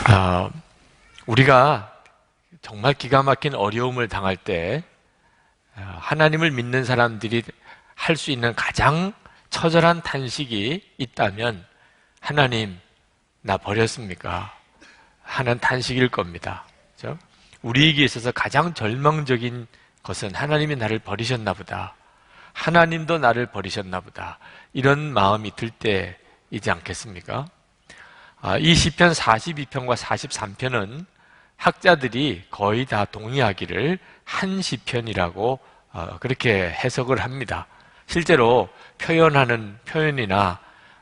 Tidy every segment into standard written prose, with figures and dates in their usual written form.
아, 우리가 정말 기가 막힌 어려움을 당할 때 하나님을 믿는 사람들이 할 수 있는 가장 처절한 탄식이 있다면 하나님 나 버렸습니까? 하는 탄식일 겁니다. 그렇죠? 우리에게 있어서 가장 절망적인 것은 하나님이 나를 버리셨나 보다. 하나님도 나를 버리셨나 보다. 이런 마음이 들 때이지 않겠습니까? 이 시편 42편과 43편은 학자들이 거의 다 동의하기를 한 시편이라고 그렇게 해석을 합니다. 실제로 표현하는 표현이나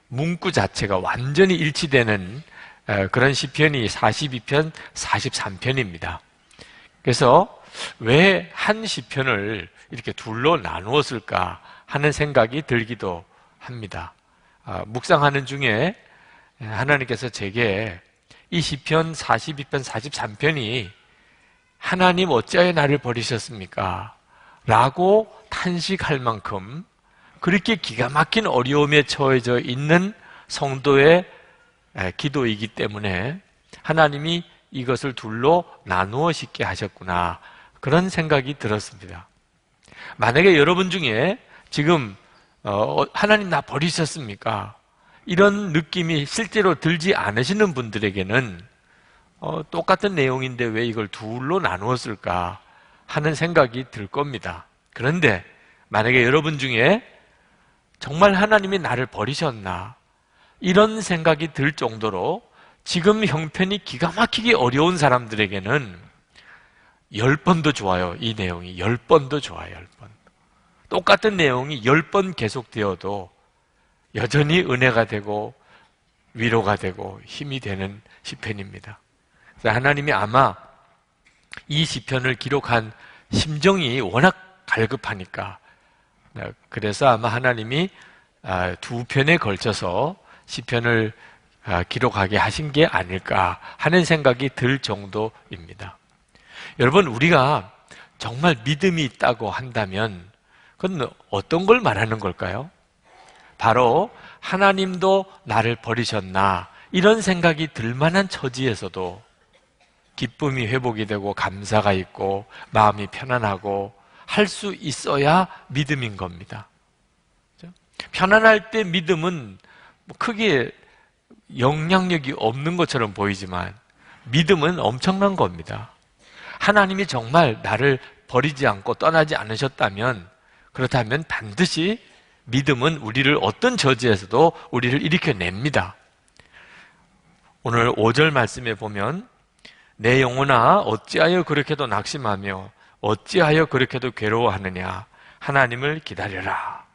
문구 자체가 완전히 일치되는 그런 시편이 42편, 43편입니다. 그래서 왜 한 시편을 이렇게 둘로 나누었을까 하는 생각이 들기도 합니다. 묵상하는 중에 하나님께서 제게 이 시편 42편, 43편이 하나님 어찌하여 나를 버리셨습니까? 라고 탄식할 만큼 그렇게 기가 막힌 어려움에 처해져 있는 성도의 기도이기 때문에 하나님이 이것을 둘로 나누어 짓게 하셨구나, 그런 생각이 들었습니다. 만약에 여러분 중에 지금 하나님 나 버리셨습니까? 이런 느낌이 실제로 들지 않으시는 분들에게는 똑같은 내용인데 왜 이걸 둘로 나누었을까 하는 생각이 들 겁니다. 그런데 만약에 여러분 중에 정말 하나님이 나를 버리셨나 이런 생각이 들 정도로 지금 형편이 기가 막히게 어려운 사람들에게는 10번도 좋아요. 이 내용이 10번도 좋아요. 10번. 똑같은 내용이 10번 계속되어도 여전히 은혜가 되고 위로가 되고 힘이 되는 시편입니다. 그래서 하나님이 아마 이 시편을 기록한 심정이 워낙 갈급하니까, 그래서 아마 하나님이 두 편에 걸쳐서 시편을 기록하게 하신 게 아닐까 하는 생각이 들 정도입니다. 여러분, 우리가 정말 믿음이 있다고 한다면 그건 어떤 걸 말하는 걸까요? 바로 하나님도 나를 버리셨나 이런 생각이 들 만한 처지에서도 기쁨이 회복이 되고 감사가 있고 마음이 편안하고 할 수 있어야 믿음인 겁니다. 편안할 때 믿음은 크게 영향력이 없는 것처럼 보이지만 믿음은 엄청난 겁니다. 하나님이 정말 나를 버리지 않고 떠나지 않으셨다면, 그렇다면 반드시 믿음은 우리를 어떤 저지에서도 우리를 일으켜냅니다. 오늘 5절 말씀에 보면 내 영혼아 어찌하여 그렇게도 낙심하며 어찌하여 그렇게도 괴로워하느냐, 하나님을 기다려라.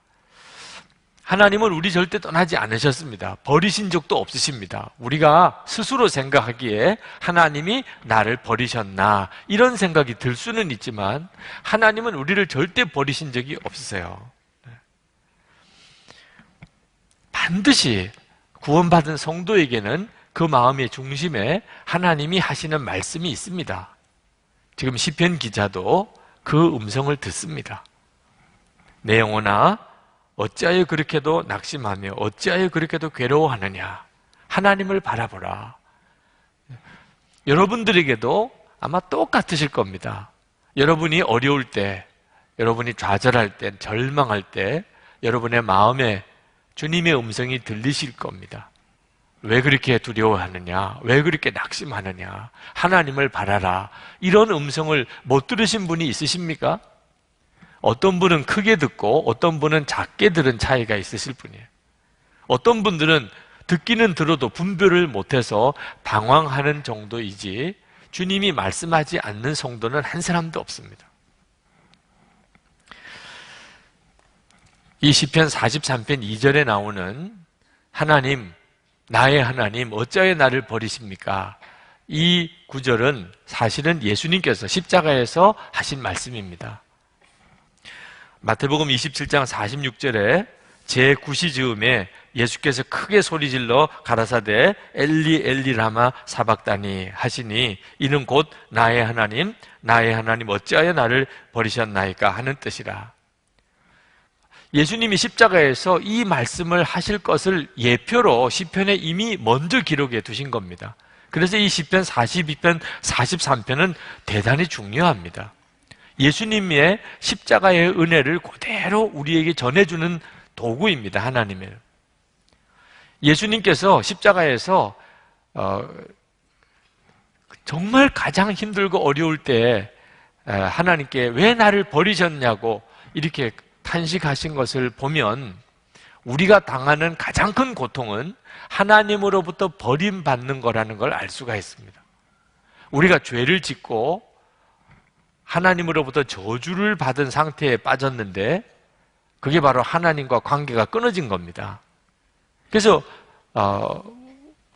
하나님은 우리 절대 떠나지 않으셨습니다. 버리신 적도 없으십니다. 우리가 스스로 생각하기에 하나님이 나를 버리셨나 이런 생각이 들 수는 있지만 하나님은 우리를 절대 버리신 적이 없으세요. 반드시 구원받은 성도에게는 그 마음의 중심에 하나님이 하시는 말씀이 있습니다. 지금 시편 기자도 그 음성을 듣습니다. 내 영혼아 어찌하여 그렇게도 낙심하며 어찌하여 그렇게도 괴로워하느냐, 하나님을 바라보라. 여러분들에게도 아마 똑같으실 겁니다. 여러분이 어려울 때, 여러분이 좌절할 때, 절망할 때 여러분의 마음에 주님의 음성이 들리실 겁니다. 왜 그렇게 두려워하느냐, 왜 그렇게 낙심하느냐, 하나님을 바라라. 이런 음성을 못 들으신 분이 있으십니까? 어떤 분은 크게 듣고 어떤 분은 작게 들은 차이가 있으실 뿐이에요. 어떤 분들은 듣기는 들어도 분별을 못해서 방황하는 정도이지 주님이 말씀하지 않는 성도는 한 사람도 없습니다. 이 시편 43편 2절에 나오는 하나님, 나의 하나님 어찌하여 나를 버리십니까? 이 구절은 사실은 예수님께서 십자가에서 하신 말씀입니다. 마태복음 27장 46절에 제9시즈음에 예수께서 크게 소리질러 가라사대 엘리 엘리 라마 사박다니 하시니 이는 곧 나의 하나님 어찌하여 나를 버리셨나이까 하는 뜻이라. 예수님이 십자가에서 이 말씀을 하실 것을 예표로 시편에 이미 먼저 기록해 두신 겁니다. 그래서 이 시편 42편, 43편은 대단히 중요합니다. 예수님의 십자가의 은혜를 그대로 우리에게 전해주는 도구입니다. 하나님의. 예수님께서 십자가에서 정말 가장 힘들고 어려울 때 하나님께 왜 나를 버리셨냐고 이렇게 탄식하신 것을 보면 우리가 당하는 가장 큰 고통은 하나님으로부터 버림받는 거라는 걸 알 수가 있습니다. 우리가 죄를 짓고 하나님으로부터 저주를 받은 상태에 빠졌는데 그게 바로 하나님과 관계가 끊어진 겁니다. 그래서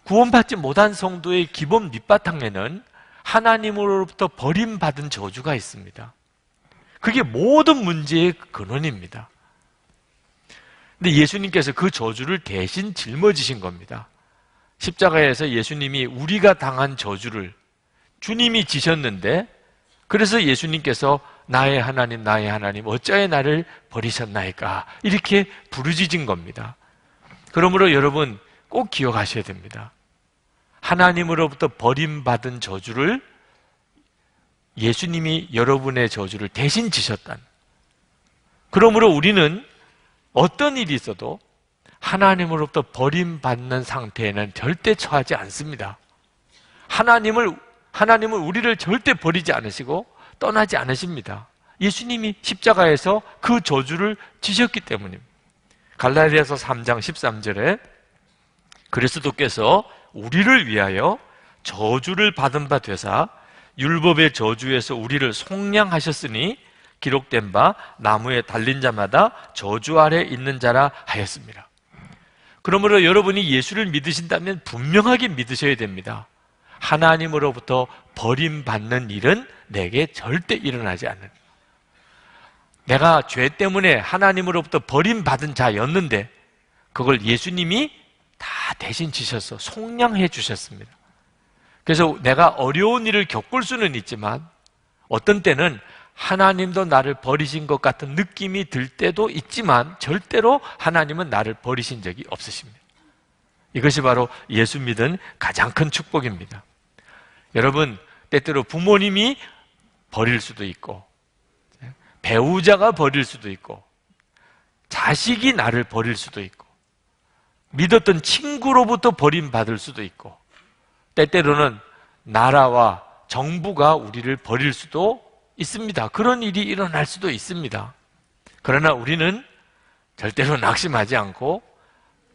구원받지 못한 성도의 기본 밑바탕에는 하나님으로부터 버림받은 저주가 있습니다. 그게 모든 문제의 근원입니다. 근데 예수님께서 그 저주를 대신 짊어지신 겁니다. 십자가에서 예수님이 우리가 당한 저주를 주님이 지셨는데 그래서 예수님께서 나의 하나님 어찌하여 나를 버리셨나이까 이렇게 부르짖은 겁니다. 그러므로 여러분 꼭 기억하셔야 됩니다. 하나님으로부터 버림받은 저주를 예수님이 여러분의 저주를 대신 지셨다는. 그러므로 우리는 어떤 일이 있어도 하나님으로부터 버림받는 상태에는 절대 처하지 않습니다. 하나님은 우리를 절대 버리지 않으시고 떠나지 않으십니다. 예수님이 십자가에서 그 저주를 지셨기 때문입니다. 갈라디아서 3장 13절에 그리스도께서 우리를 위하여 저주를 받은 바 되사 율법의 저주에서 우리를 속량하셨으니 기록된 바 나무에 달린 자마다 저주 아래 있는 자라 하였습니다. 그러므로 여러분이 예수를 믿으신다면 분명하게 믿으셔야 됩니다. 하나님으로부터 버림받는 일은 내게 절대 일어나지 않는. 내가 죄 때문에 하나님으로부터 버림받은 자였는데 그걸 예수님이 다 대신 지셔서 속량해 주셨습니다. 그래서 내가 어려운 일을 겪을 수는 있지만 어떤 때는 하나님도 나를 버리신 것 같은 느낌이 들 때도 있지만 절대로 하나님은 나를 버리신 적이 없으십니다. 이것이 바로 예수 믿은 가장 큰 축복입니다. 여러분, 때때로 부모님이 버릴 수도 있고 배우자가 버릴 수도 있고 자식이 나를 버릴 수도 있고 믿었던 친구로부터 버림받을 수도 있고 때때로는 나라와 정부가 우리를 버릴 수도 있습니다. 그런 일이 일어날 수도 있습니다. 그러나 우리는 절대로 낙심하지 않고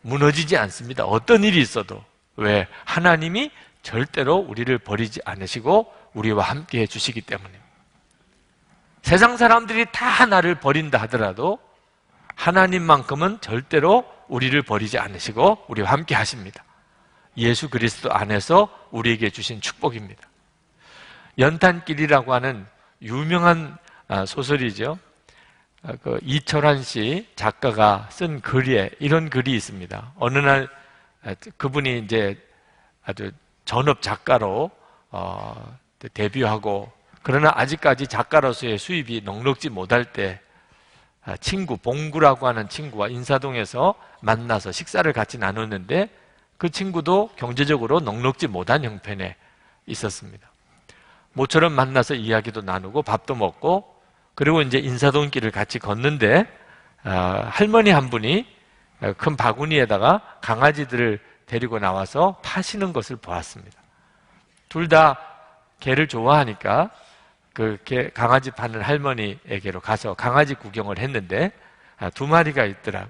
무너지지 않습니다. 어떤 일이 있어도. 왜? 하나님이 절대로 우리를 버리지 않으시고 우리와 함께 해주시기 때문입니다. 세상 사람들이 다 나를 버린다 하더라도 하나님만큼은 절대로 우리를 버리지 않으시고 우리와 함께 하십니다. 예수 그리스도 안에서 우리에게 주신 축복입니다. 연탄길이라고 하는 유명한 소설이죠. 이철환 씨 작가가 쓴 글에 이런 글이 있습니다. 어느 날 그분이 이제 아주 전업 작가로 데뷔하고 그러나 아직까지 작가로서의 수입이 넉넉지 못할 때 친구 봉구라고 하는 친구와 인사동에서 만나서 식사를 같이 나눴는데 그 친구도 경제적으로 넉넉지 못한 형편에 있었습니다. 모처럼 만나서 이야기도 나누고 밥도 먹고 그리고 이제 인사동 길을 같이 걷는데 할머니 한 분이 큰 바구니에다가 강아지들을 데리고 나와서 파시는 것을 보았습니다. 둘 다 개를 좋아하니까 그 강아지 파는 할머니에게로 가서 강아지 구경을 했는데 두 마리가 있더라.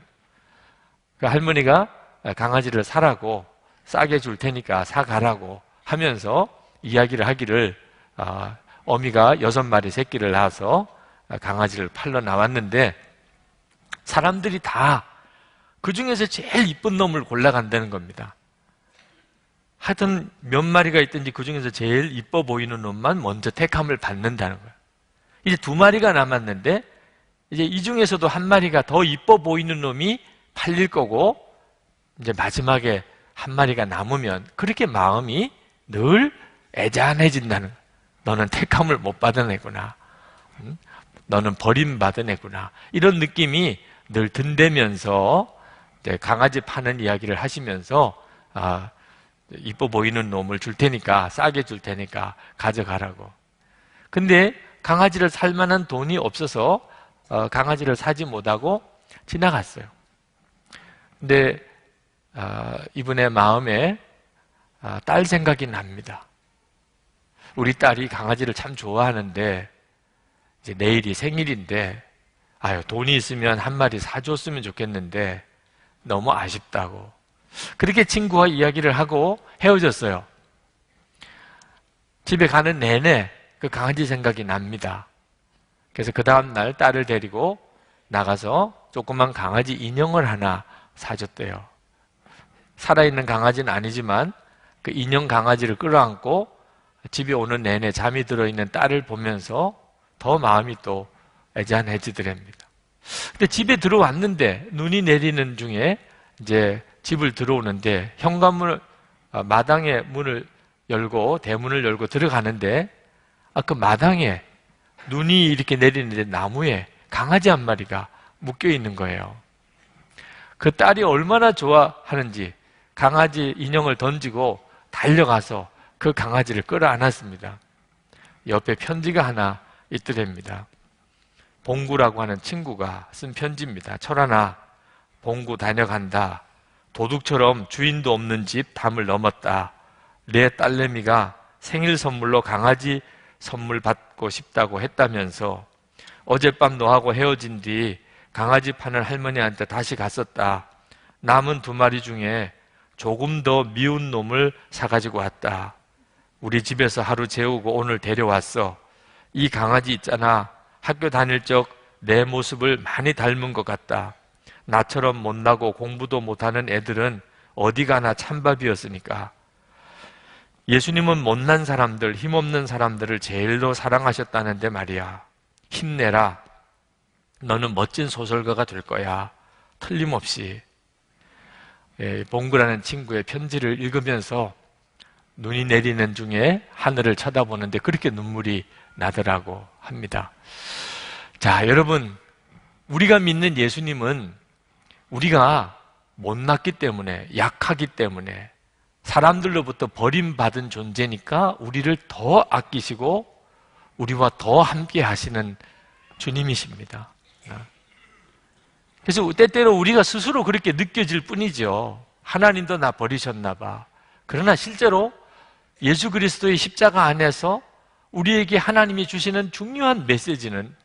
그 할머니가 강아지를 사라고 싸게 줄 테니까 사가라고 하면서 이야기를 하기를 어미가 6마리 새끼를 낳아서 강아지를 팔러 나왔는데 사람들이 다 그 중에서 제일 이쁜 놈을 골라간다는 겁니다. 하여튼 몇 마리가 있든지 그 중에서 제일 이뻐 보이는 놈만 먼저 택함을 받는다는 거예요. 이제 2마리가 남았는데 이제 이 중에서도 1마리가 더 이뻐 보이는 놈이 팔릴 거고 이제 마지막에 1마리가 남으면 그렇게 마음이 늘 애잔해진다는 거예요. 너는 택함을 못 받은 애구나. 너는 버림받은 애구나. 이런 느낌이 늘 든대면서 강아지 파는 이야기를 하시면서 이뻐 보이는 놈을 줄 테니까, 싸게 줄 테니까 가져가라고. 근데 강아지를 살 만한 돈이 없어서 강아지를 사지 못하고 지나갔어요. 근데 이분의 마음에 딸 생각이 납니다. 우리 딸이 강아지를 참 좋아하는데 이제 내일이 생일인데 돈이 있으면 한 마리 사줬으면 좋겠는데 너무 아쉽다고. 그렇게 친구와 이야기를 하고 헤어졌어요. 집에 가는 내내 그 강아지 생각이 납니다. 그래서 그 다음날 딸을 데리고 나가서 조그만 강아지 인형을 하나 사줬대요. 살아있는 강아지는 아니지만 그 인형 강아지를 끌어안고 집에 오는 내내 잠이 들어있는 딸을 보면서 더 마음이 또 애잔해지더랍니다. 근데 집에 들어왔는데 눈이 내리는 중에 이제 집을 들어오는데 현관문을 마당에 문을 열고 대문을 열고 들어가는데 그 마당에 눈이 이렇게 내리는데 나무에 강아지 한 마리가 묶여 있는 거예요. 그 딸이 얼마나 좋아하는지 강아지 인형을 던지고 달려가서 그 강아지를 끌어안았습니다. 옆에 편지가 하나 있더랍니다. 봉구라고 하는 친구가 쓴 편지입니다. 철아나, 봉구 다녀간다. 도둑처럼 주인도 없는 집 담을 넘었다. 내 딸내미가 생일 선물로 강아지 선물 받고 싶다고 했다면서 어젯밤 너하고 헤어진 뒤 강아지 파는 할머니한테 다시 갔었다. 남은 2마리 중에 조금 더 미운 놈을 사가지고 왔다. 우리 집에서 하루 재우고 오늘 데려왔어. 이 강아지 있잖아. 학교 다닐 적 내 모습을 많이 닮은 것 같다. 나처럼 못나고 공부도 못하는 애들은 어디 가나 찬밥이었으니까. 예수님은 못난 사람들, 힘없는 사람들을 제일로 사랑하셨다는데 말이야. 힘내라. 너는 멋진 소설가가 될 거야. 틀림없이. 봉구라는 친구의 편지를 읽으면서 눈이 내리는 중에 하늘을 쳐다보는데 그렇게 눈물이 나더라고 합니다. 자, 여러분, 우리가 믿는 예수님은 우리가 못났기 때문에, 약하기 때문에, 사람들로부터 버림받은 존재니까 우리를 더 아끼시고 우리와 더 함께 하시는 주님이십니다. 그래서 때때로 우리가 스스로 그렇게 느껴질 뿐이죠. 하나님도 나 버리셨나 봐. 그러나 실제로 예수 그리스도의 십자가 안에서 우리에게 하나님이 주시는 중요한 메시지는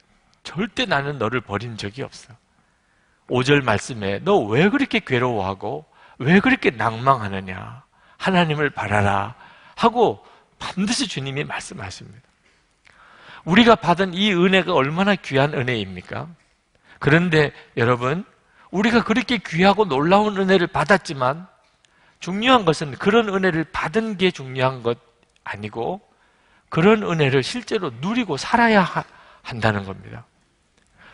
절대 나는 너를 버린 적이 없어. 5절 말씀에 너 왜 그렇게 괴로워하고 왜 그렇게 낭망하느냐. 하나님을 바라라 하고 반드시 주님이 말씀하십니다. 우리가 받은 이 은혜가 얼마나 귀한 은혜입니까? 그런데 여러분, 우리가 그렇게 귀하고 놀라운 은혜를 받았지만 중요한 것은 그런 은혜를 받은 게 중요한 것 아니고 그런 은혜를 실제로 누리고 살아야 한다는 겁니다.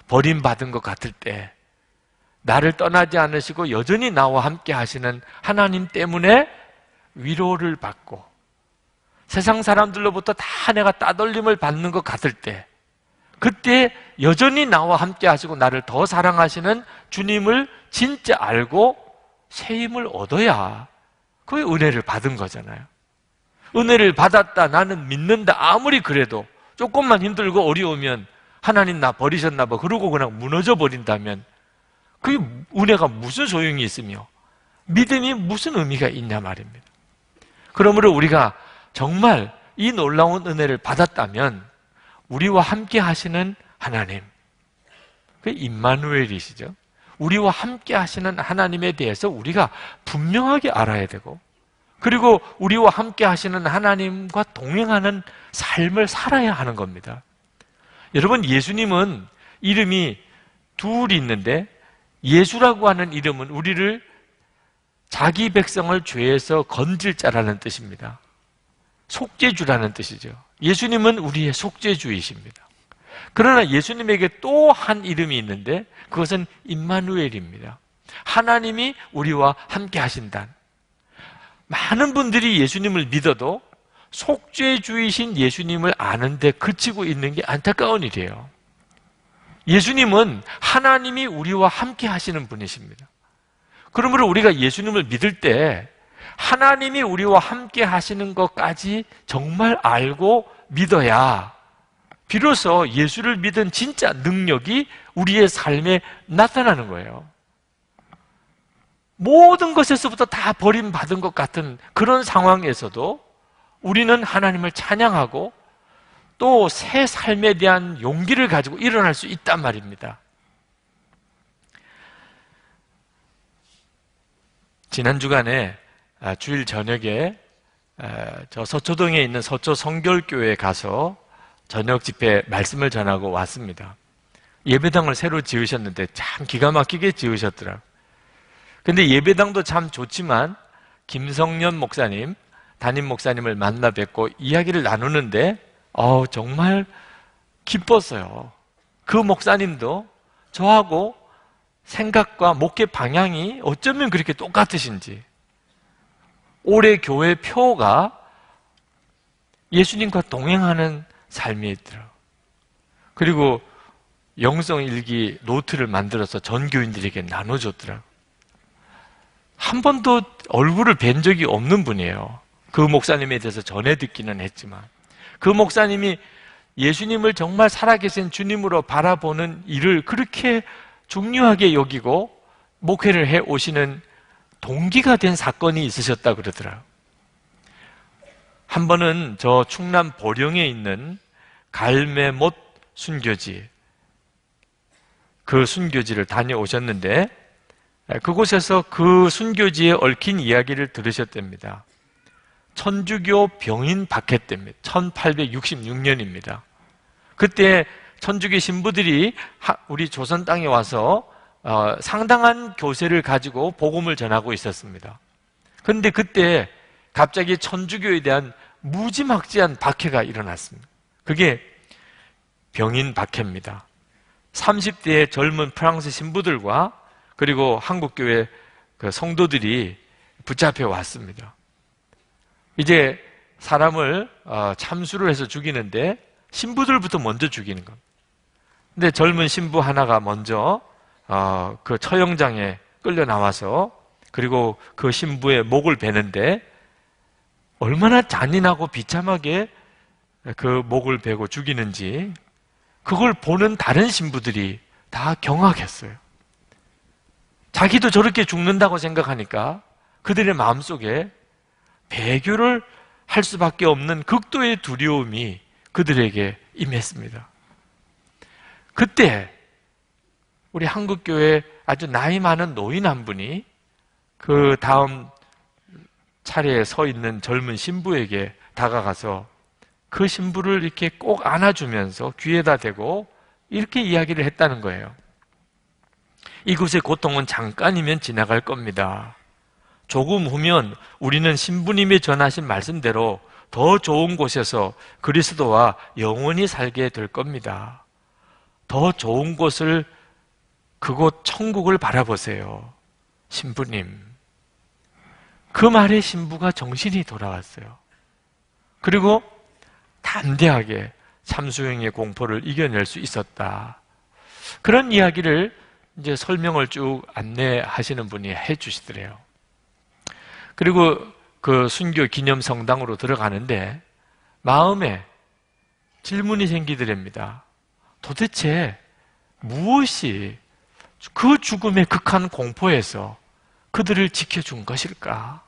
버림받은 것 같을 때 나를 떠나지 않으시고 여전히 나와 함께 하시는 하나님 때문에 위로를 받고 세상 사람들로부터 다 내가 따돌림을 받는 것 같을 때 그때 여전히 나와 함께 하시고 나를 더 사랑하시는 주님을 진짜 알고 새 힘을 얻어야 그게 은혜를 받은 거잖아요. 은혜를 받았다, 나는 믿는다, 아무리 그래도 조금만 힘들고 어려우면 하나님 나 버리셨나 봐 그러고 그냥 무너져 버린다면 그게 은혜가 무슨 소용이 있으며 믿음이 무슨 의미가 있냐 말입니다. 그러므로 우리가 정말 이 놀라운 은혜를 받았다면 우리와 함께 하시는 하나님, 그 임마누엘이시죠. 우리와 함께 하시는 하나님에 대해서 우리가 분명하게 알아야 되고 그리고 우리와 함께 하시는 하나님과 동행하는 삶을 살아야 하는 겁니다. 여러분, 예수님은 이름이 둘이 있는데 예수라고 하는 이름은 우리를 자기 백성을 죄에서 건질 자라는 뜻입니다. 속죄주라는 뜻이죠. 예수님은 우리의 속죄주이십니다. 그러나 예수님에게 또 한 이름이 있는데 그것은 임마누엘입니다. 하나님이 우리와 함께 하신다. 많은 분들이 예수님을 믿어도 속죄주이신 예수님을 아는데 그치고 있는 게 안타까운 일이에요. 예수님은 하나님이 우리와 함께 하시는 분이십니다. 그러므로 우리가 예수님을 믿을 때 하나님이 우리와 함께 하시는 것까지 정말 알고 믿어야 비로소 예수를 믿은 진짜 능력이 우리의 삶에 나타나는 거예요. 모든 것에서부터 다 버림받은 것 같은 그런 상황에서도 우리는 하나님을 찬양하고 또 새 삶에 대한 용기를 가지고 일어날 수 있단 말입니다. 지난 주간에 주일 저녁에 저 서초동에 있는 서초 성결교회에 가서 저녁 집회 말씀을 전하고 왔습니다. 예배당을 새로 지으셨는데 참 기가 막히게 지으셨더라고요. 근데 예배당도 참 좋지만 김성년 목사님, 담임 목사님을 만나 뵙고 이야기를 나누는데 정말 기뻤어요. 그 목사님도 저하고 생각과 목회 방향이 어쩌면 그렇게 똑같으신지. 올해 교회 표가 예수님과 동행하는 삶이 있더라고요. 그리고 영성일기 노트를 만들어서 전 교인들에게 나눠줬더라고요. 한 번도 얼굴을 뵌 적이 없는 분이에요. 그 목사님에 대해서 전해 듣기는 했지만 그 목사님이 예수님을 정말 살아계신 주님으로 바라보는 일을 그렇게 중요하게 여기고 목회를 해 오시는 동기가 된 사건이 있으셨다 그러더라고요. 한 번은 저 충남 보령에 있는 갈매못 순교지, 그 순교지를 다녀오셨는데 그곳에서 그 순교지에 얽힌 이야기를 들으셨답니다. 천주교 병인 박해 때입니다. 1866년입니다. 그때 천주교 신부들이 우리 조선 땅에 와서 상당한 교세를 가지고 복음을 전하고 있었습니다. 그런데 그때 갑자기 천주교에 대한 무지막지한 박해가 일어났습니다. 그게 병인 박해입니다. 30대의 젊은 프랑스 신부들과 그리고 한국교회 그 성도들이 붙잡혀 왔습니다. 이제 사람을 참수를 해서 죽이는데 신부들부터 먼저 죽이는 겁니다. 근데 젊은 신부 하나가 먼저 그 처형장에 끌려 나와서 그리고 그 신부의 목을 베는데 얼마나 잔인하고 비참하게 그 목을 베고 죽이는지 그걸 보는 다른 신부들이 다 경악했어요. 자기도 저렇게 죽는다고 생각하니까 그들의 마음속에 배교를 할 수밖에 없는 극도의 두려움이 그들에게 임했습니다. 그때 우리 한국교회 아주 나이 많은 노인 한 분이 그 다음 차례에 서 있는 젊은 신부에게 다가가서 그 신부를 이렇게 꼭 안아주면서 귀에다 대고 이렇게 이야기를 했다는 거예요. 이곳의 고통은 잠깐이면 지나갈 겁니다. 조금 후면 우리는 신부님이 전하신 말씀대로 더 좋은 곳에서 그리스도와 영원히 살게 될 겁니다. 더 좋은 곳을, 그곳 천국을 바라보세요. 신부님. 그 말에 신부가 정신이 돌아왔어요. 그리고 담대하게 참수형의 공포를 이겨낼 수 있었다. 그런 이야기를 이제 설명을 쭉 안내하시는 분이 해주시더래요. 그리고 그 순교 기념 성당으로 들어가는데 마음에 질문이 생기더랍니다. 도대체 무엇이 그 죽음의 극한 공포에서 그들을 지켜준 것일까?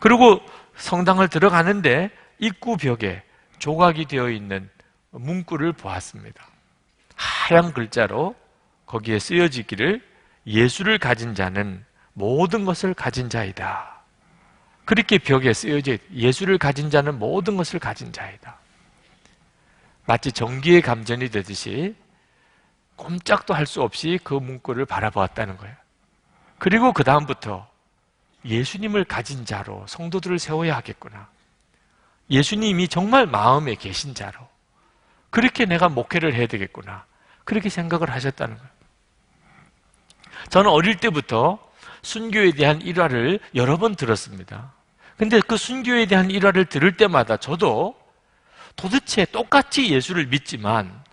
그리고 성당을 들어가는데 입구 벽에 조각이 되어 있는 문구를 보았습니다. 하얀 글자로 거기에 쓰여지기를 예수를 가진 자는 모든 것을 가진 자이다. 그렇게 벽에 쓰여져 예수를 가진 자는 모든 것을 가진 자이다. 마치 전기의 감전이 되듯이 꼼짝도 할 수 없이 그 문구를 바라보았다는 거예요. 그리고 그 다음부터 예수님을 가진 자로 성도들을 세워야 하겠구나. 예수님이 정말 마음에 계신 자로 그렇게 내가 목회를 해야 되겠구나. 그렇게 생각을 하셨다는 거예요. 저는 어릴 때부터 순교에 대한 일화를 여러 번 들었습니다. 근데 그 순교에 대한 일화를 들을 때마다 저도 도대체 똑같이 예수를 믿지만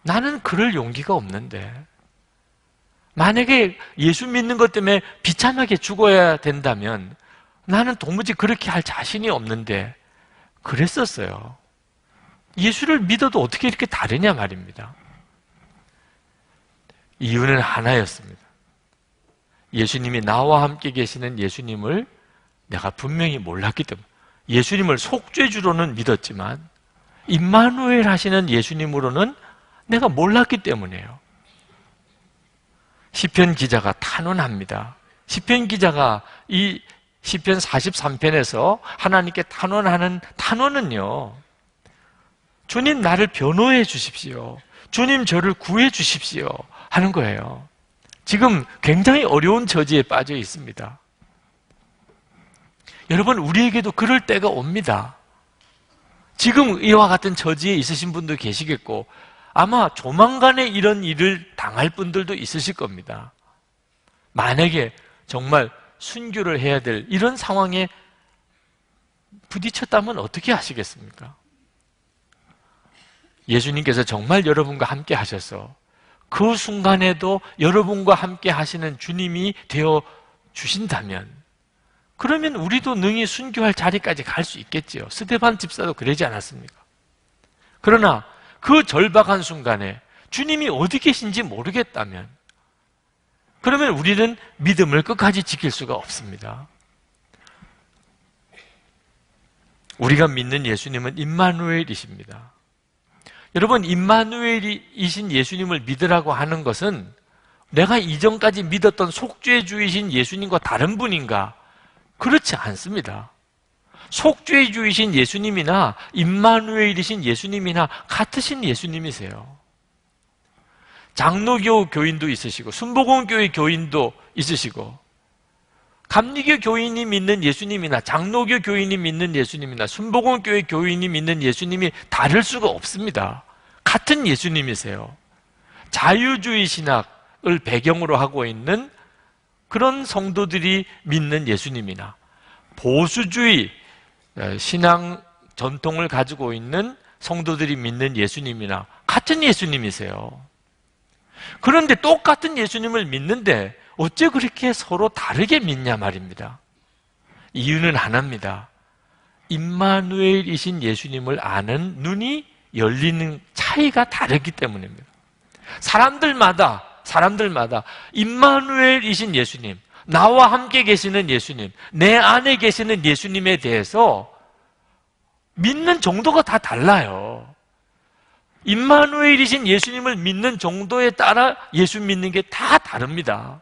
나는 그럴 용기가 없는데 만약에 예수 믿는 것 때문에 비참하게 죽어야 된다면 나는 도무지 그렇게 할 자신이 없는데 그랬었어요. 예수를 믿어도 어떻게 이렇게 다르냐 말입니다. 이유는 하나였습니다. 예수님이 나와 함께 계시는 예수님을 내가 분명히 몰랐기 때문에, 예수님을 속죄주로는 믿었지만 임마누엘 하시는 예수님으로는 내가 몰랐기 때문이에요. 시편 기자가 탄원합니다. 시편 기자가 이 시편 43편에서 하나님께 탄원하는 탄원은요, 주님 나를 변호해 주십시오, 주님 저를 구해 주십시오 하는 거예요. 지금 굉장히 어려운 처지에 빠져 있습니다. 여러분, 우리에게도 그럴 때가 옵니다. 지금 이와 같은 처지에 있으신 분도 계시겠고 아마 조만간에 이런 일을 당할 분들도 있으실 겁니다. 만약에 정말 순교를 해야 될 이런 상황에 부딪혔다면 어떻게 하시겠습니까? 예수님께서 정말 여러분과 함께 하셔서 그 순간에도 여러분과 함께 하시는 주님이 되어 주신다면, 그러면 우리도 능히 순교할 자리까지 갈 수 있겠지요. 스데반 집사도 그러지 않았습니까? 그러나 그 절박한 순간에 주님이 어디 계신지 모르겠다면, 그러면 우리는 믿음을 끝까지 지킬 수가 없습니다. 우리가 믿는 예수님은 임마누엘이십니다. 여러분, 임마누엘이신 예수님을 믿으라고 하는 것은 내가 이전까지 믿었던 속죄주이신 예수님과 다른 분인가? 그렇지 않습니다. 속죄주이신 예수님이나 임마누엘이신 예수님이나 같으신 예수님이세요. 장로교 교인도 있으시고 순복음교회 교인도 있으시고, 감리교 교인이 믿는 예수님이나 장로교 교인이 믿는 예수님이나 순복음교회 교인이 믿는 예수님이 다를 수가 없습니다. 같은 예수님이세요. 자유주의 신학을 배경으로 하고 있는 그런 성도들이 믿는 예수님이나 보수주의 신앙 전통을 가지고 있는 성도들이 믿는 예수님이나 같은 예수님이세요. 그런데 똑같은 예수님을 믿는데 어째 그렇게 서로 다르게 믿냐 말입니다. 이유는 하나입니다. 임마누엘이신 예수님을 아는 눈이 열리는 차이가 다르기 때문입니다. 사람들마다 임마누엘이신 예수님, 나와 함께 계시는 예수님, 내 안에 계시는 예수님에 대해서 믿는 정도가 다 달라요. 임마누엘이신 예수님을 믿는 정도에 따라 예수 믿는 게 다 다릅니다.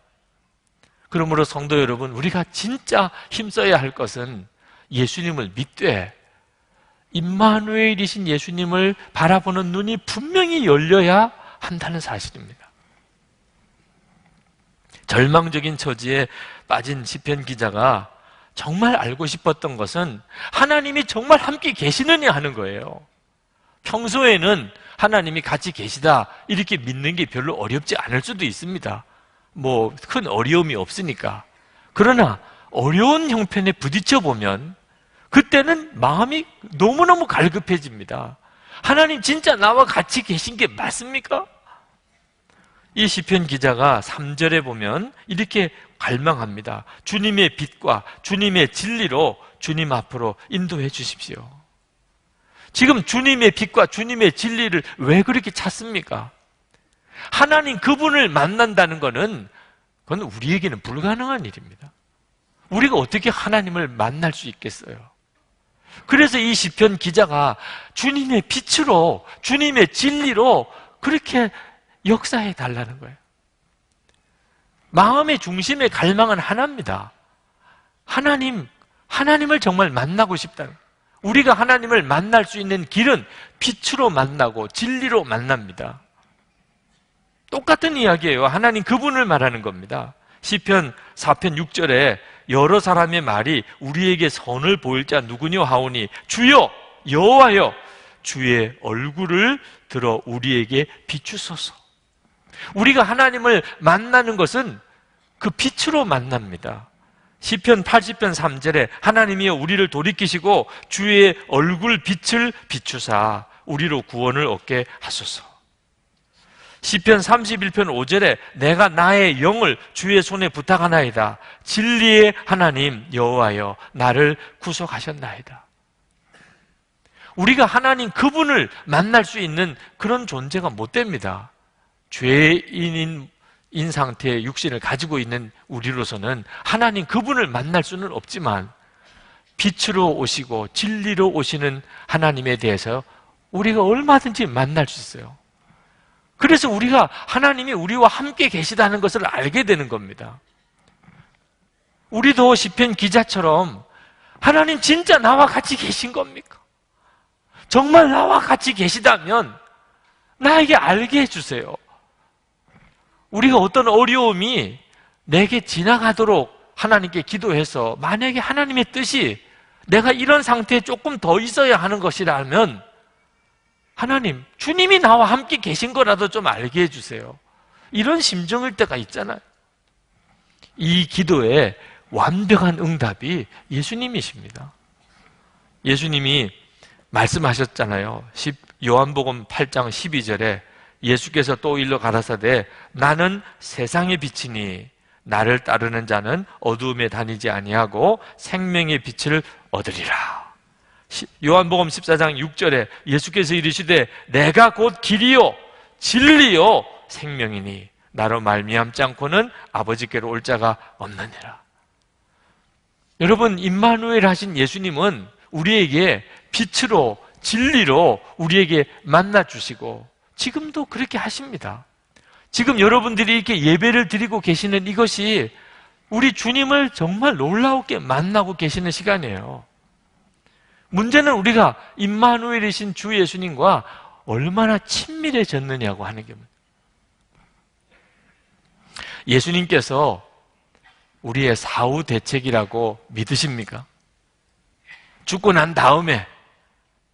그러므로 성도 여러분, 우리가 진짜 힘써야 할 것은 예수님을 믿되 임마누엘이신 예수님을 바라보는 눈이 분명히 열려야 한다는 사실입니다. 절망적인 처지에 빠진 시편 기자가 정말 알고 싶었던 것은 하나님이 정말 함께 계시느냐 하는 거예요. 평소에는 하나님이 같이 계시다 이렇게 믿는 게 별로 어렵지 않을 수도 있습니다. 뭐 큰 어려움이 없으니까. 그러나 어려운 형편에 부딪혀 보면 그때는 마음이 너무너무 갈급해집니다. 하나님 진짜 나와 같이 계신 게 맞습니까? 이 시편 기자가 3절에 보면 이렇게 갈망합니다. 주님의 빛과 주님의 진리로 주님 앞으로 인도해 주십시오. 지금 주님의 빛과 주님의 진리를 왜 그렇게 찾습니까? 하나님 그분을 만난다는 것은 그건 우리에게는 불가능한 일입니다. 우리가 어떻게 하나님을 만날 수 있겠어요? 그래서 이 시편 기자가 주님의 빛으로, 주님의 진리로 그렇게 역사해 달라는 거예요. 마음의 중심의 갈망은 하나입니다. 하나님을 정말 만나고 싶다는 거예요. 우리가 하나님을 만날 수 있는 길은 빛으로 만나고 진리로 만납니다. 똑같은 이야기예요. 하나님 그분을 말하는 겁니다. 시편 4편 6절에 여러 사람의 말이 우리에게 선을 보일 자 누구뇨 하오니 주여 여호와여 주의 얼굴을 들어 우리에게 비추소서. 우리가 하나님을 만나는 것은 그 빛으로 만납니다. 시편 80편 3절에 하나님이여 우리를 돌이키시고 주의 얼굴 빛을 비추사 우리로 구원을 얻게 하소서. 시편 31편 5절에 내가 나의 영을 주의 손에 부탁하나이다. 진리의 하나님 여호와여 나를 구속하셨나이다. 우리가 하나님 그분을 만날 수 있는 그런 존재가 못 됩니다. 죄인인 상태의 육신을 가지고 있는 우리로서는 하나님 그분을 만날 수는 없지만 빛으로 오시고 진리로 오시는 하나님에 대해서 우리가 얼마든지 만날 수 있어요. 그래서 우리가 하나님이 우리와 함께 계시다는 것을 알게 되는 겁니다. 우리도 시편 기자처럼 하나님 진짜 나와 같이 계신 겁니까? 정말 나와 같이 계시다면 나에게 알게 해주세요. 우리가 어떤 어려움이 내게 지나가도록 하나님께 기도해서 만약에 하나님의 뜻이 내가 이런 상태에 조금 더 있어야 하는 것이라면 하나님, 주님이 나와 함께 계신 거라도 좀 알게 해주세요. 이런 심정일 때가 있잖아요. 이 기도의 완벽한 응답이 예수님이십니다. 예수님이 말씀하셨잖아요. 요한복음 8장 12절에 예수께서 또 일러 가라사대 나는 세상의 빛이니 나를 따르는 자는 어두움에 다니지 아니하고 생명의 빛을 얻으리라. 요한복음 14장 6절에 예수께서 이르시되 내가 곧 길이요 진리요 생명이니 나로 말미암지 않고는 아버지께로 올 자가 없느니라. 여러분, 임마누엘 하신 예수님은 우리에게 빛으로 진리로 우리에게 만나 주시고 지금도 그렇게 하십니다. 지금 여러분들이 이렇게 예배를 드리고 계시는 이것이 우리 주님을 정말 놀라우게 만나고 계시는 시간이에요. 문제는 우리가 임마누엘이신 주 예수님과 얼마나 친밀해졌느냐고 하는 겁니다. 예수님께서 우리의 사후 대책이라고 믿으십니까? 죽고 난 다음에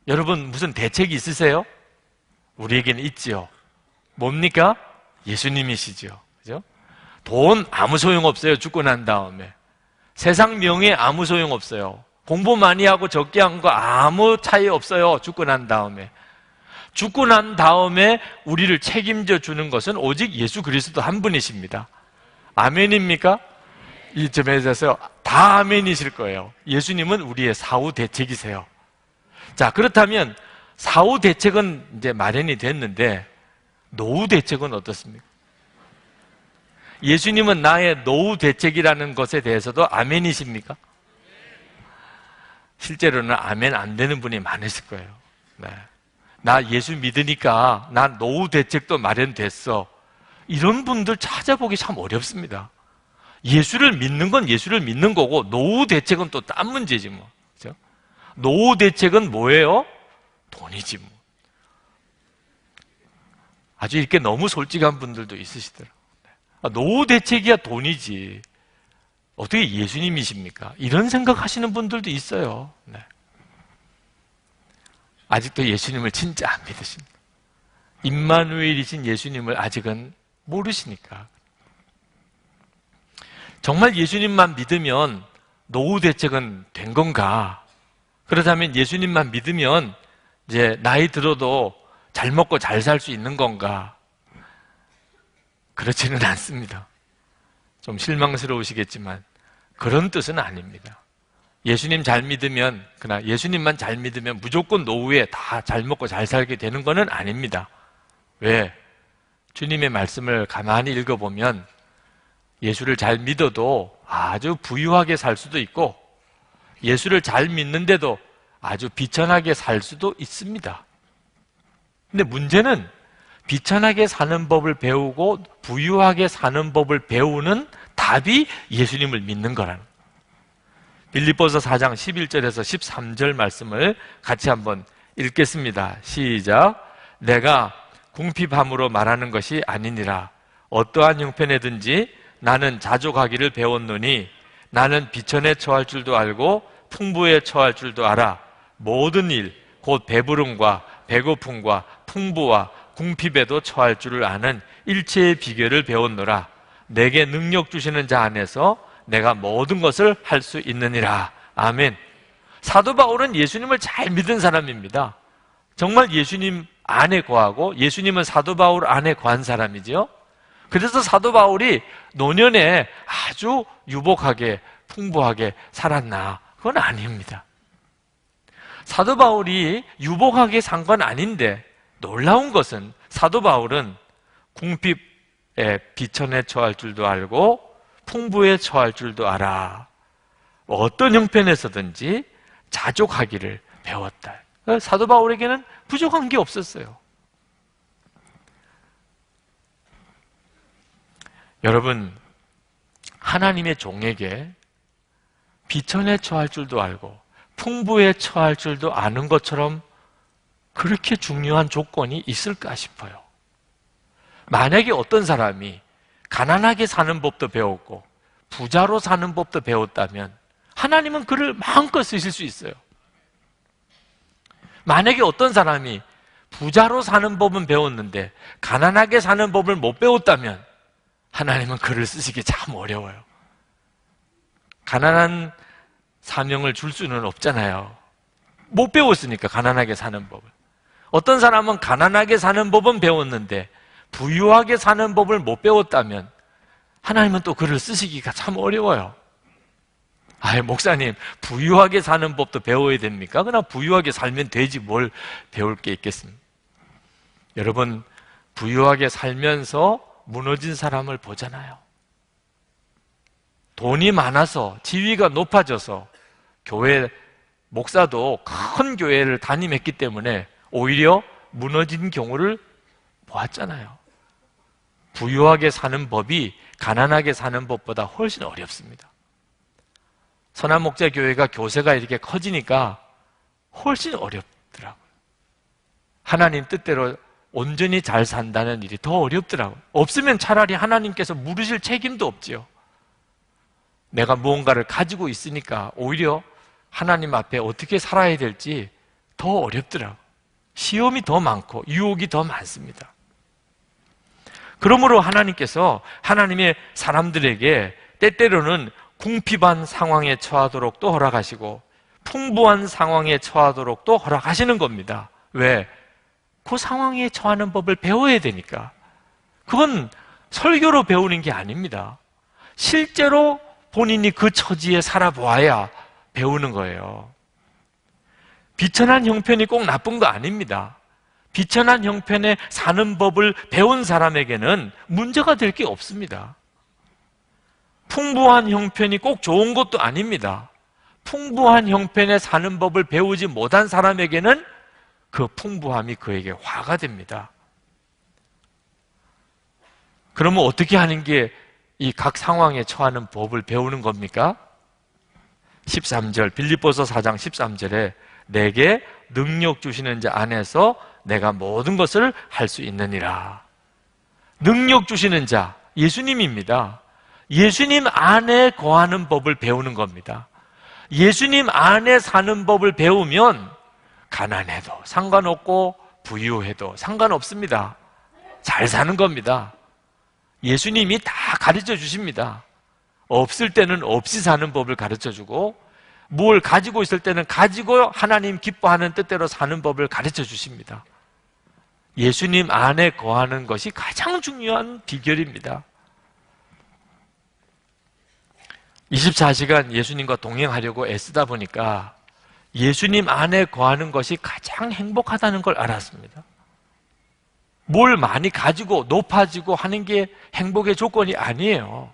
여러분 무슨 대책이 있으세요? 우리에게는 있지요. 뭡니까? 예수님이시죠. 그죠? 돈 아무 소용 없어요. 죽고 난 다음에. 세상 명예 아무 소용 없어요. 공부 많이 하고 적게 한 거 아무 차이 없어요. 죽고 난 다음에. 죽고 난 다음에 우리를 책임져 주는 것은 오직 예수 그리스도 한 분이십니다. 아멘입니까? 이 점에 대해서 다 아멘이실 거예요. 예수님은 우리의 사후 대책이세요. 자, 그렇다면 사후 대책은 이제 마련이 됐는데 노후 대책은 어떻습니까? 예수님은 나의 노후 대책이라는 것에 대해서도 아멘이십니까? 실제로는 아멘 안 되는 분이 많으실 거예요. 네. 나 예수 믿으니까 나 노후 대책도 마련됐어. 이런 분들 찾아보기 참 어렵습니다. 예수를 믿는 건 예수를 믿는 거고 노후 대책은 또 딴 문제지 뭐. 그렇죠? 노후 대책은 뭐예요? 돈이지 뭐. 아주 이렇게 너무 솔직한 분들도 있으시더라고요. 노후 대책이야 돈이지. 어떻게 예수님이십니까? 이런 생각하시는 분들도 있어요. 네. 아직도 예수님을 진짜 안 믿으십니다. 임마누엘이신 예수님을 아직은 모르시니까. 정말 예수님만 믿으면 노후 대책은 된 건가? 그렇다면 예수님만 믿으면 이제 나이 들어도 잘 먹고 잘 살 수 있는 건가? 그렇지는 않습니다. 좀 실망스러우시겠지만 그런 뜻은 아닙니다. 예수님 잘 믿으면, 그러나 예수님만 잘 믿으면 무조건 노후에 다 잘 먹고 잘 살게 되는 것은 아닙니다. 왜? 주님의 말씀을 가만히 읽어보면 예수를 잘 믿어도 아주 부유하게 살 수도 있고 예수를 잘 믿는데도 아주 비천하게 살 수도 있습니다. 근데 문제는 비천하게 사는 법을 배우고 부유하게 사는 법을 배우는 답이 예수님을 믿는 거라는 거예요. 빌립보서 4장 11절에서 13절 말씀을 같이 한번 읽겠습니다. 시작. 내가 궁핍함으로 말하는 것이 아니니라. 어떠한 형편에든지 나는 자족하기를 배웠노니 나는 비천에 처할 줄도 알고 풍부에 처할 줄도 알아. 모든 일, 곧 배부름과 배고픔과 풍부와 궁핍에도 처할 줄을 아는 일체의 비결을 배웠노라. 내게 능력 주시는 자 안에서 내가 모든 것을 할 수 있느니라. 아멘. 사도 바울은 예수님을 잘 믿은 사람입니다. 정말 예수님 안에 거하고 예수님은 사도 바울 안에 거한 사람이죠. 그래서 사도 바울이 노년에 아주 유복하게 풍부하게 살았나? 그건 아닙니다. 사도 바울이 유복하게 산 건 아닌데 놀라운 것은 사도 바울은 궁핍에 비천에 처할 줄도 알고 풍부에 처할 줄도 알아. 어떤 형편에서든지 자족하기를 배웠다. 사도 바울에게는 부족한 게 없었어요. 여러분, 하나님의 종에게 비천에 처할 줄도 알고 풍부에 처할 줄도 아는 것처럼 그렇게 중요한 조건이 있을까 싶어요. 만약에 어떤 사람이 가난하게 사는 법도 배웠고 부자로 사는 법도 배웠다면 하나님은 그를 마음껏 쓰실 수 있어요. 만약에 어떤 사람이 부자로 사는 법은 배웠는데 가난하게 사는 법을 못 배웠다면 하나님은 그를 쓰시기 참 어려워요. 가난한 사명을 줄 수는 없잖아요. 못 배웠으니까 가난하게 사는 법을. 어떤 사람은 가난하게 사는 법은 배웠는데 부유하게 사는 법을 못 배웠다면 하나님은 또 그를 쓰시기가 참 어려워요. 목사님, 부유하게 사는 법도 배워야 됩니까? 그냥 부유하게 살면 되지 뭘 배울 게 있겠습니까? 여러분, 부유하게 살면서 무너진 사람을 보잖아요. 돈이 많아서 지위가 높아져서 교회 목사도 큰 교회를 담임했기 때문에 오히려 무너진 경우를 보았잖아요. 부유하게 사는 법이 가난하게 사는 법보다 훨씬 어렵습니다. 선한목자교회가 교세가 이렇게 커지니까 훨씬 어렵더라고요. 하나님 뜻대로 온전히 잘 산다는 일이 더 어렵더라고요. 없으면 차라리 하나님께서 물으실 책임도 없지요. 내가 무언가를 가지고 있으니까 오히려 하나님 앞에 어떻게 살아야 될지 더 어렵더라고요. 시험이 더 많고 유혹이 더 많습니다. 그러므로 하나님께서 하나님의 사람들에게 때때로는 궁핍한 상황에 처하도록 또 허락하시고 풍부한 상황에 처하도록 또 허락하시는 겁니다. 왜? 그 상황에 처하는 법을 배워야 되니까. 그건 설교로 배우는 게 아닙니다. 실제로 본인이 그 처지에 살아보아야 배우는 거예요. 비천한 형편이 꼭 나쁜 거 아닙니다. 비천한 형편에 사는 법을 배운 사람에게는 문제가 될 게 없습니다. 풍부한 형편이 꼭 좋은 것도 아닙니다. 풍부한 형편에 사는 법을 배우지 못한 사람에게는 그 풍부함이 그에게 화가 됩니다. 그러면 어떻게 하는 게 이 각 상황에 처하는 법을 배우는 겁니까? 13절, 빌립보서 4장 13절에 내게 능력 주시는 자 안에서 내가 모든 것을 할 수 있느니라. 능력 주시는 자, 예수님입니다. 예수님 안에 거하는 법을 배우는 겁니다. 예수님 안에 사는 법을 배우면 가난해도 상관없고 부유해도 상관없습니다. 잘 사는 겁니다. 예수님이 다 가르쳐 주십니다. 없을 때는 없이 사는 법을 가르쳐 주고 뭘 가지고 있을 때는 가지고 하나님 기뻐하는 뜻대로 사는 법을 가르쳐 주십니다. 예수님 안에 거하는 것이 가장 중요한 비결입니다. 24시간 예수님과 동행하려고 애쓰다 보니까 예수님 안에 거하는 것이 가장 행복하다는 걸 알았습니다. 뭘 많이 가지고 높아지고 하는 게 행복의 조건이 아니에요.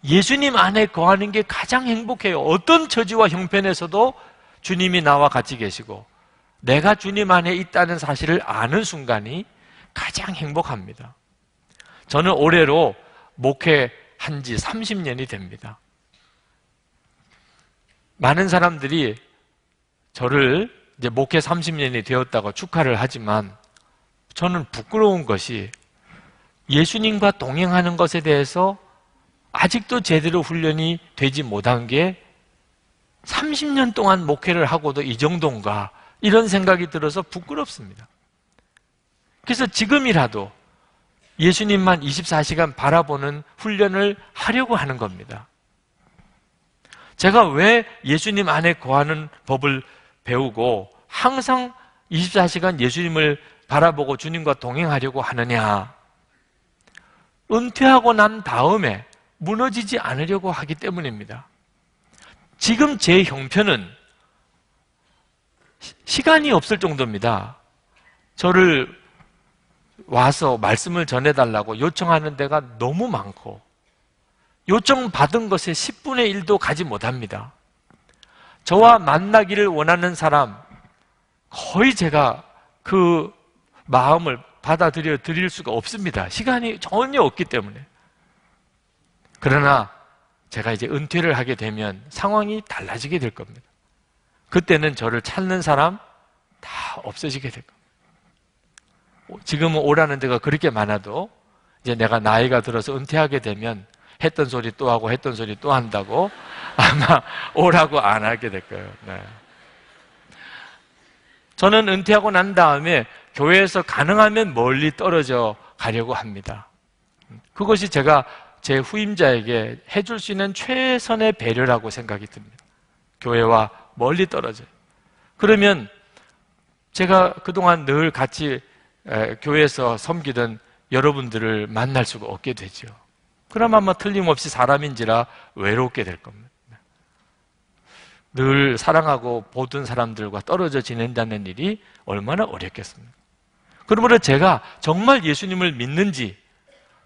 예수님 안에 거하는 게 가장 행복해요. 어떤 처지와 형편에서도 주님이 나와 같이 계시고 내가 주님 안에 있다는 사실을 아는 순간이 가장 행복합니다. 저는 올해로 목회한 지 30년이 됩니다. 많은 사람들이 저를 이제 목회 30년이 되었다고 축하를 하지만 저는 부끄러운 것이 예수님과 동행하는 것에 대해서 아직도 제대로 훈련이 되지 못한 게 30년 동안 목회를 하고도 이 정도인가 이런 생각이 들어서 부끄럽습니다. 그래서 지금이라도 예수님만 24시간 바라보는 훈련을 하려고 하는 겁니다. 제가 왜 예수님 안에 거하는 법을 배우고 항상 24시간 예수님을 바라보고 주님과 동행하려고 하느냐? 은퇴하고 난 다음에 무너지지 않으려고 하기 때문입니다. 지금 제 형편은 시간이 없을 정도입니다. 저를 와서 말씀을 전해달라고 요청하는 데가 너무 많고 요청받은 것의 10분의 1도 가지 못합니다. 저와 만나기를 원하는 사람 거의 제가 그 마음을 받아들여 드릴 수가 없습니다. 시간이 전혀 없기 때문에. 그러나 제가 이제 은퇴를 하게 되면 상황이 달라지게 될 겁니다. 그때는 저를 찾는 사람 다 없어지게 될 겁니다. 지금은 오라는 데가 그렇게 많아도 이제 내가 나이가 들어서 은퇴하게 되면 했던 소리 또 하고 했던 소리 또 한다고 아마 오라고 안 하게 될 거예요. 네. 저는 은퇴하고 난 다음에 교회에서 가능하면 멀리 떨어져 가려고 합니다. 그것이 제가 제 후임자에게 해줄 수 있는 최선의 배려라고 생각이 듭니다. 교회와 멀리 떨어져요. 그러면 제가 그동안 늘 같이 교회에서 섬기던 여러분들을 만날 수가 없게 되죠. 그럼 아마 틀림없이 사람인지라 외롭게 될 겁니다. 늘 사랑하고 보던 사람들과 떨어져 지낸다는 일이 얼마나 어렵겠습니까? 그러므로 제가 정말 예수님을 믿는지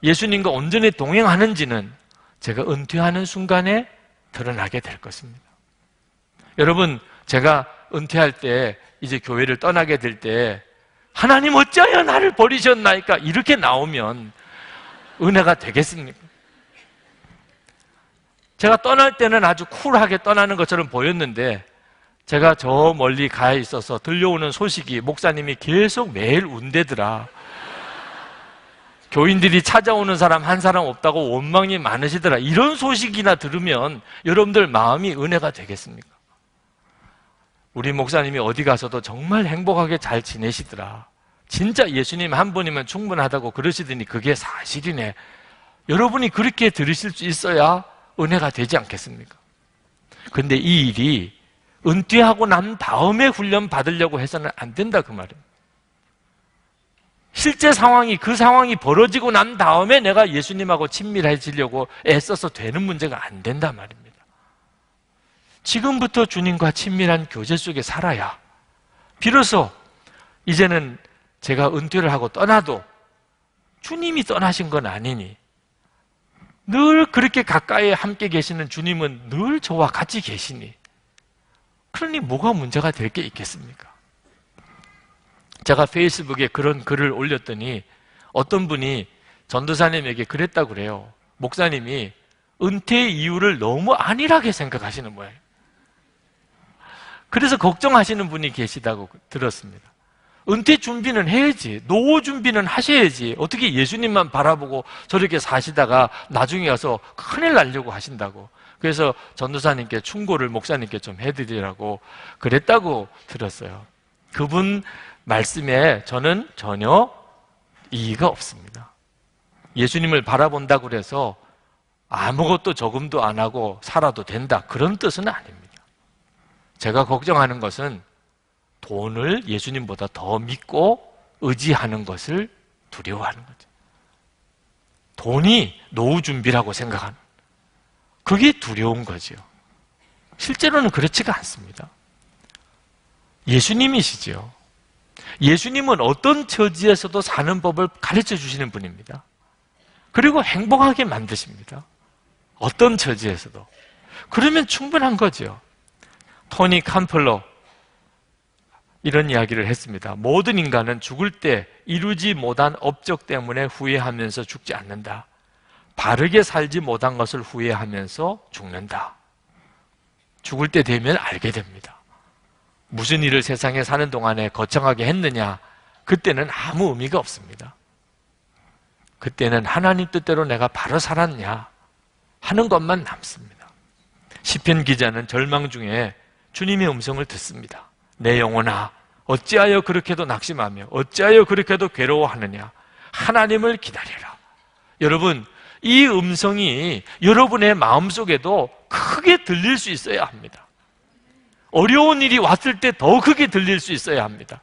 예수님과 온전히 동행하는지는 제가 은퇴하는 순간에 드러나게 될 것입니다. 여러분, 제가 은퇴할 때 이제 교회를 떠나게 될 때 하나님 어찌하여 나를 버리셨나이까 이렇게 나오면 은혜가 되겠습니까? 제가 떠날 때는 아주 쿨하게 떠나는 것처럼 보였는데 제가 저 멀리 가 있어서 들려오는 소식이 목사님이 계속 매일 운대더라. 교인들이 찾아오는 사람 한 사람 없다고 원망이 많으시더라. 이런 소식이나 들으면 여러분들 마음이 은혜가 되겠습니까? 우리 목사님이 어디 가서도 정말 행복하게 잘 지내시더라. 진짜 예수님 한 분이면 충분하다고 그러시더니 그게 사실이네. 여러분이 그렇게 들으실 수 있어야 은혜가 되지 않겠습니까? 근데 이 일이 은퇴하고 난 다음에 훈련 받으려고 해서는 안 된다 그 말이에요. 실제 상황이 그 상황이 벌어지고 난 다음에 내가 예수님하고 친밀해지려고 애써서 되는 문제가 안 된다 말입니다. 지금부터 주님과 친밀한 교제 속에 살아야 비로소 이제는 제가 은퇴를 하고 떠나도 주님이 떠나신 건 아니니 늘 그렇게 가까이 함께 계시는 주님은 늘 저와 같이 계시니 그러니 뭐가 문제가 될 게 있겠습니까? 제가 페이스북에 그런 글을 올렸더니 어떤 분이 전도사님에게 그랬다고 그래요. 목사님이 은퇴 이유를 너무 안일하게 생각하시는 모양이에요. 그래서 걱정하시는 분이 계시다고 들었습니다. 은퇴 준비는 해야지. 노후 준비는 하셔야지. 어떻게 예수님만 바라보고 저렇게 사시다가 나중에 가서 큰일 나려고 하신다고. 그래서 전도사님께 충고를 목사님께 좀 해드리라고 그랬다고 들었어요. 그분 말씀에 저는 전혀 이의가 없습니다. 예수님을 바라본다고 그래서 아무것도 저금도 안 하고 살아도 된다. 그런 뜻은 아닙니다. 제가 걱정하는 것은 돈을 예수님보다 더 믿고 의지하는 것을 두려워하는 거죠. 돈이 노후 준비라고 생각하는 그게 두려운 거죠. 실제로는 그렇지가 않습니다. 예수님이시죠. 예수님은 어떤 처지에서도 사는 법을 가르쳐 주시는 분입니다. 그리고 행복하게 만드십니다. 어떤 처지에서도. 그러면 충분한 거죠. 토니 캄플러 이런 이야기를 했습니다. 모든 인간은 죽을 때 이루지 못한 업적 때문에 후회하면서 죽지 않는다. 바르게 살지 못한 것을 후회하면서 죽는다. 죽을 때 되면 알게 됩니다. 무슨 일을 세상에 사는 동안에 거창하게 했느냐? 그때는 아무 의미가 없습니다. 그때는 하나님 뜻대로 내가 바로 살았냐 하는 것만 남습니다. 시편 기자는 절망 중에 주님의 음성을 듣습니다. 내 영혼아 어찌하여 그렇게도 낙심하며 어찌하여 그렇게도 괴로워하느냐. 하나님을 기다려라. 여러분, 이 음성이 여러분의 마음속에도 크게 들릴 수 있어야 합니다. 어려운 일이 왔을 때 더 크게 들릴 수 있어야 합니다.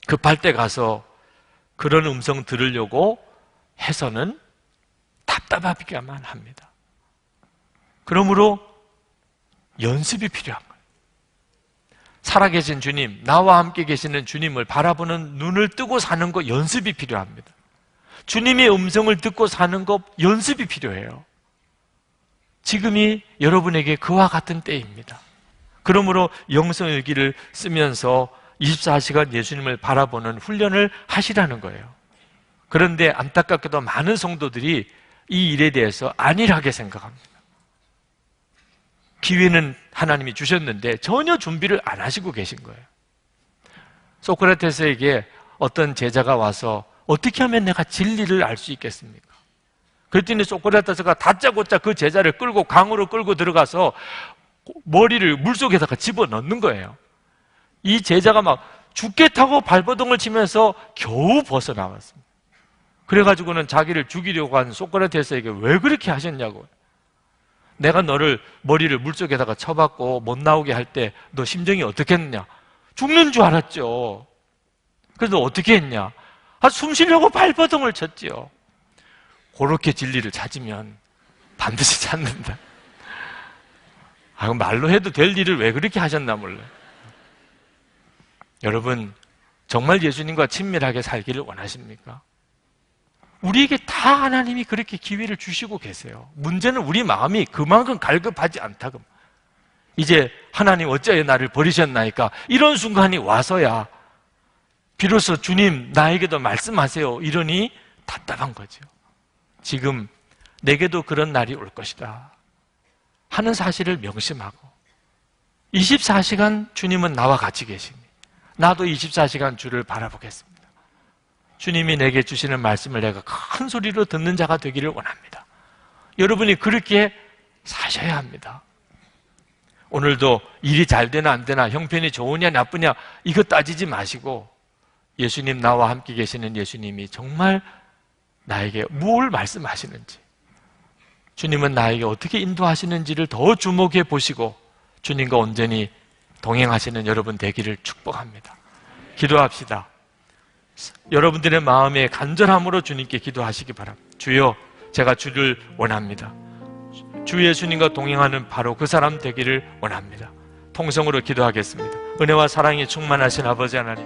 급할 때 가서 그런 음성 들으려고 해서는 답답하기만 합니다. 그러므로 연습이 필요한 거예요. 살아계신 주님, 나와 함께 계시는 주님을 바라보는 눈을 뜨고 사는 것 연습이 필요합니다. 주님의 음성을 듣고 사는 것 연습이 필요해요. 지금이 여러분에게 그와 같은 때입니다. 그러므로 영성일기를 쓰면서 24시간 예수님을 바라보는 훈련을 하시라는 거예요. 그런데 안타깝게도 많은 성도들이 이 일에 대해서 안일하게 생각합니다. 기회는 하나님이 주셨는데 전혀 준비를 안 하시고 계신 거예요. 소크라테스에게 어떤 제자가 와서 어떻게 하면 내가 진리를 알 수 있겠습니까? 그랬더니 소크라테스가 다짜고짜 그 제자를 끌고 강으로 끌고 들어가서 머리를 물속에다가 집어넣는 거예요. 이 제자가 막 죽겠다고 발버둥을 치면서 겨우 벗어나왔습니다. 그래가지고는 자기를 죽이려고 한 소크라테스에게 왜 그렇게 하셨냐고. 내가 너를 머리를 물속에다가 쳐박고 못 나오게 할 때 너 심정이 어떻겠느냐? 죽는 줄 알았죠. 그래서 어떻게 했냐? 숨 쉬려고 발버둥을 쳤지요. 그렇게 진리를 찾으면 반드시 찾는다. 말로 해도 될 일을 왜 그렇게 하셨나 몰라요. 여러분, 정말 예수님과 친밀하게 살기를 원하십니까? 우리에게 다 하나님이 그렇게 기회를 주시고 계세요. 문제는 우리 마음이 그만큼 갈급하지 않다고. 이제 하나님 어찌하여 나를 버리셨나이까? 이런 순간이 와서야 비로소 주님 나에게도 말씀하세요 이러니 답답한 거죠. 지금 내게도 그런 날이 올 것이다 하는 사실을 명심하고 24시간 주님은 나와 같이 계시니 나도 24시간 주를 바라보겠습니다. 주님이 내게 주시는 말씀을 내가 큰 소리로 듣는 자가 되기를 원합니다. 여러분이 그렇게 사셔야 합니다. 오늘도 일이 잘 되나 안 되나, 형편이 좋으냐 나쁘냐 이거 따지지 마시고 예수님, 나와 함께 계시는 예수님이 정말 나에게 뭘 말씀하시는지, 주님은 나에게 어떻게 인도하시는지를 더 주목해 보시고 주님과 온전히 동행하시는 여러분 되기를 축복합니다. 기도합시다. 여러분들의 마음에 간절함으로 주님께 기도하시기 바랍니다. 주여, 제가 주를 원합니다. 주 예수님과 동행하는 바로 그 사람 되기를 원합니다. 통성으로 기도하겠습니다. 은혜와 사랑이 충만하신 아버지 하나님,